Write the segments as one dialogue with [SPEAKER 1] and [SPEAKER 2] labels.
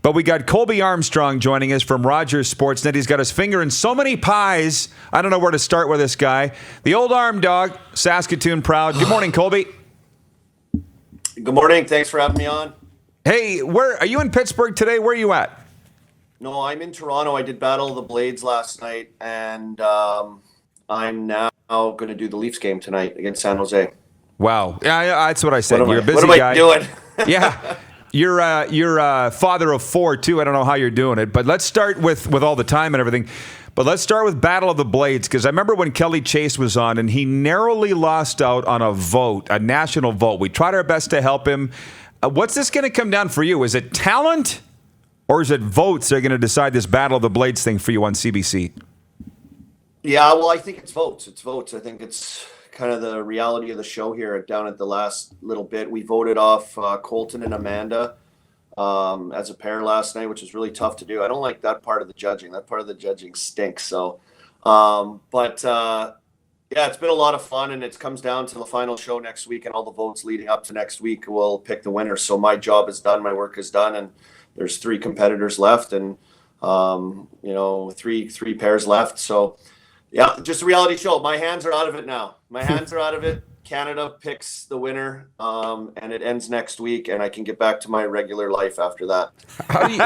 [SPEAKER 1] But we got Colby Armstrong joining us from Rogers Sportsnet. He's got his finger in so many pies. I don't know where to start with this guy. The old arm dog, Saskatoon proud. Good morning, Colby.
[SPEAKER 2] Good morning. Thanks for having me on.
[SPEAKER 1] Hey, where are you in Pittsburgh today? Where are you at?
[SPEAKER 2] No, I'm in Toronto. I did Battle of the Blades last night, and I'm now going to do the Leafs game tonight against San Jose.
[SPEAKER 1] Wow. Yeah, that's what I said. You're a busy
[SPEAKER 2] What am
[SPEAKER 1] guy.
[SPEAKER 2] I doing?
[SPEAKER 1] Yeah. You're a father of 4, too. I don't know how you're doing it. But let's start with all the time and everything. But let's start with Battle of the Blades, because I remember when Kelly Chase was on, and he narrowly lost out on a vote, a national vote. We tried our best to help him. What's this going to come down for you? Is it talent, or is it votes that are going to decide this Battle of the Blades thing for you on CBC?
[SPEAKER 2] Yeah, well, I think it's votes. It's votes. I think it's kind of the reality of the show here down at the last little bit. We voted off Colton and Amanda as a pair last night, which was really tough to do. I don't like that part of the judging. That part of the judging stinks. So, yeah, it's been a lot of fun, and it comes down to the final show next week, and all the votes leading up to next week will pick the winner. So my job is done. My work is done, and there's 3 competitors left, and three pairs left. So, yeah, just a reality show. My hands are out of it now. My hands are out of it. Canada picks the winner, and it ends next week, and I can get back to my regular life after that.
[SPEAKER 1] How do you,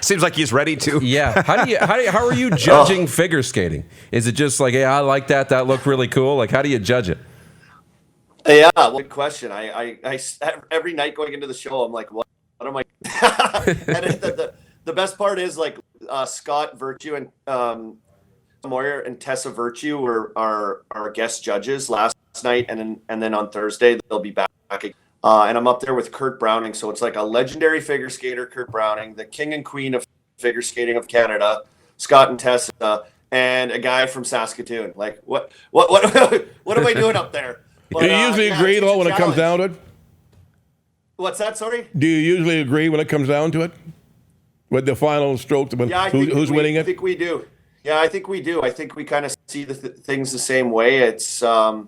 [SPEAKER 1] seems like he's ready to.
[SPEAKER 3] Yeah. How are you judging figure skating? Is it just like, hey, I like that. That looked really cool. Like, how do you judge it?
[SPEAKER 2] Yeah, well, good question. I every night going into the show, I'm like, what am I? And the best part is like Scott Virtue and Moyer and Tessa Virtue were our guest judges last night, and then on Thursday they'll be back. And I'm up there with Kurt Browning, so it's like a legendary figure skater, Kurt Browning, the king and queen of figure skating of Canada, Scott and Tessa, and a guy from Saskatoon. Like what am I doing up there? But,
[SPEAKER 4] do you usually agree though when it comes down to it?
[SPEAKER 2] What's that? Sorry.
[SPEAKER 4] Do you usually agree when it comes down to it? With the final stroke, who's winning it?
[SPEAKER 2] I think we do. Yeah, I think we do. I think we kind of see the things the same way. It's, how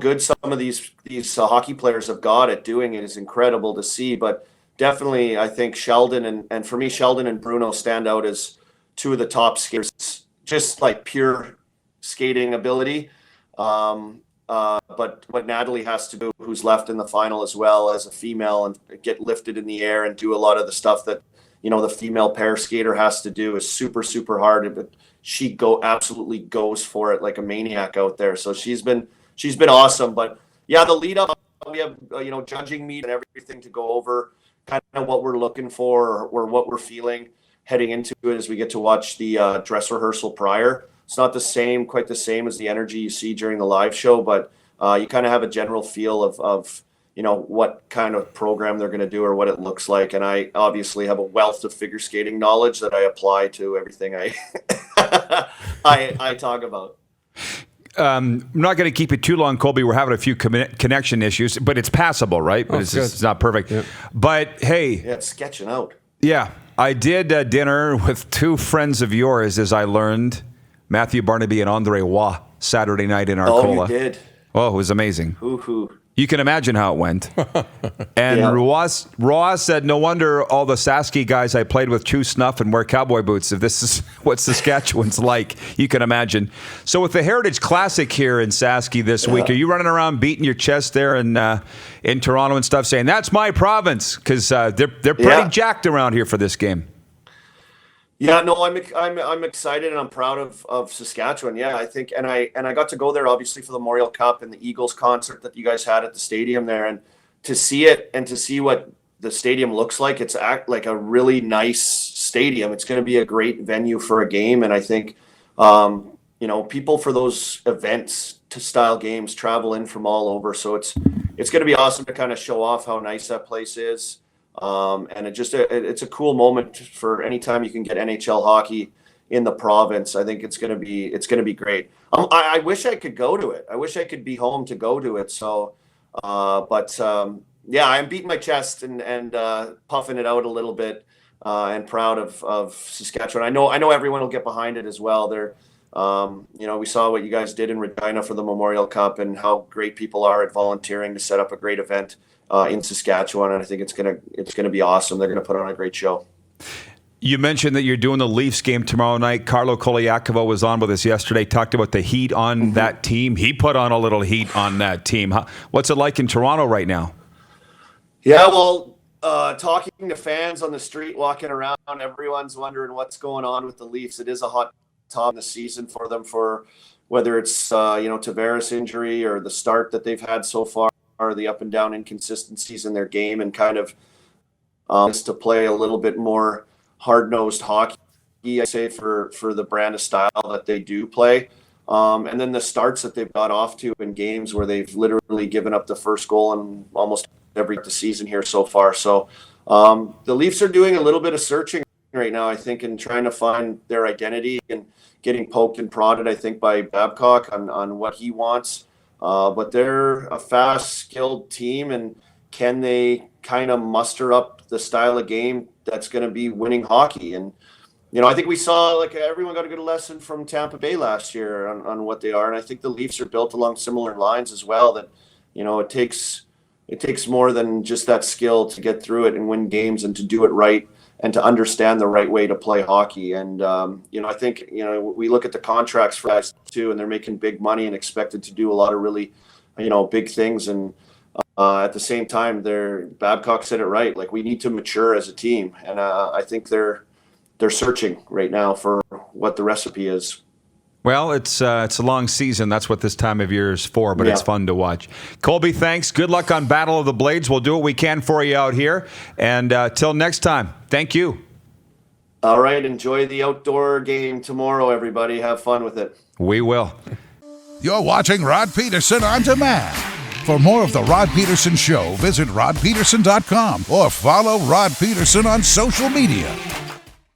[SPEAKER 2] good some of these hockey players have got at doing it is incredible to see. But definitely, I think Sheldon and for me, Sheldon and Bruno stand out as 2 of the top skaters, just like pure skating ability. But what Natalie has to do, who's left in the final as well as a female, and get lifted in the air and do a lot of the stuff that the female pair skater has to do is super, super hard, but she absolutely goes for it like a maniac out there. So she's been awesome. But yeah, the lead up, we have, judging meet and everything to go over kind of what we're looking for or what we're feeling heading into it as we get to watch the dress rehearsal prior. It's not quite the same as the energy you see during the live show, but you kind of have a general feel of what kind of program they're going to do or what it looks like. And I obviously have a wealth of figure skating knowledge that I apply to everything I talk about.
[SPEAKER 1] I'm not going to keep it too long, Colby. We're having a few connection issues, but it's passable, right? But it's not perfect. Yeah. But hey.
[SPEAKER 2] Yeah, it's sketching out.
[SPEAKER 1] Yeah. I did dinner with 2 friends of yours, as I learned, Matthew Barnaby and Andre Waugh, Saturday night in Arcola.
[SPEAKER 2] Oh, you did?
[SPEAKER 1] Oh, it was amazing.
[SPEAKER 2] Hoo-hoo.
[SPEAKER 1] You can imagine how it went. And yeah. Ross said, no wonder all the Sasky guys I played with chew snuff and wear cowboy boots. If this is what Saskatchewan's like, you can imagine. So with the Heritage Classic here in Sasky this week, are you running around beating your chest there in Toronto and stuff, saying, that's my province? Because they're pretty jacked around here for this game.
[SPEAKER 2] Yeah, no, I'm excited and I'm proud of Saskatchewan. Yeah, I think, and I got to go there obviously for the Memorial Cup and the Eagles concert that you guys had at the stadium there, and to see it and to see what the stadium looks like, it's like a really nice stadium. It's going to be a great venue for a game, and I think people for those events to style games travel in from all over, so it's going to be awesome to kind of show off how nice that place is. And it's a cool moment for any time you can get NHL hockey in the province. I think it's going to be great. I wish I could go to it. I wish I could be home to go to it. So, yeah, I'm beating my chest and puffing it out a little bit, and proud of Saskatchewan. I know everyone will get behind it as well. They're We saw what you guys did in Regina for the Memorial Cup and how great people are at volunteering to set up a great event in Saskatchewan. And I think it's gonna be awesome. They're gonna put on a great show.
[SPEAKER 1] You mentioned that you're doing the Leafs game tomorrow night. Carlo Koliakovo was on with us yesterday, talked about the heat on that team. He put on a little heat on that team. What's it like in Toronto right now?
[SPEAKER 2] Yeah, well, talking to fans on the street, walking around, everyone's wondering what's going on with the Leafs. It is a hot time in the season for them, for whether it's Tavares injury or the start that they've had so far, or the up and down inconsistencies in their game, and kind of to play a little bit more hard-nosed hockey, I say, for the brand of style that they do play. And then the starts that they've got off to in games where they've literally given up the first goal in almost every season here so far. So the Leafs are doing a little bit of searching right now, I think, and trying to find their identity and getting poked and prodded, I think, by Babcock on what he wants. But they're a fast, skilled team, and can they kind of muster up the style of game that's going to be winning hockey? And I think we saw, everyone got a good lesson from Tampa Bay last year on what they are, and I think the Leafs are built along similar lines as well. That it takes more than just that skill to get through it and win games, and to do it right, and to understand the right way to play hockey. And I think we look at the contracts for guys too, and they're making big money and expected to do a lot of really big things. And at the same time, Babcock said it right. Like, we need to mature as a team, and I think they're searching right now for what the recipe is.
[SPEAKER 1] Well, it's a long season. That's what this time of year is for, but It's fun to watch. Colby, thanks. Good luck on Battle of the Blades. We'll do what we can for you out here. And till next time, thank you.
[SPEAKER 2] All right. Enjoy the outdoor game tomorrow, everybody. Have fun with it.
[SPEAKER 1] We will.
[SPEAKER 5] You're watching Rod Pedersen On Demand. For more of The Rod Pedersen Show, visit rodpedersen.com or follow Rod Pedersen on social media.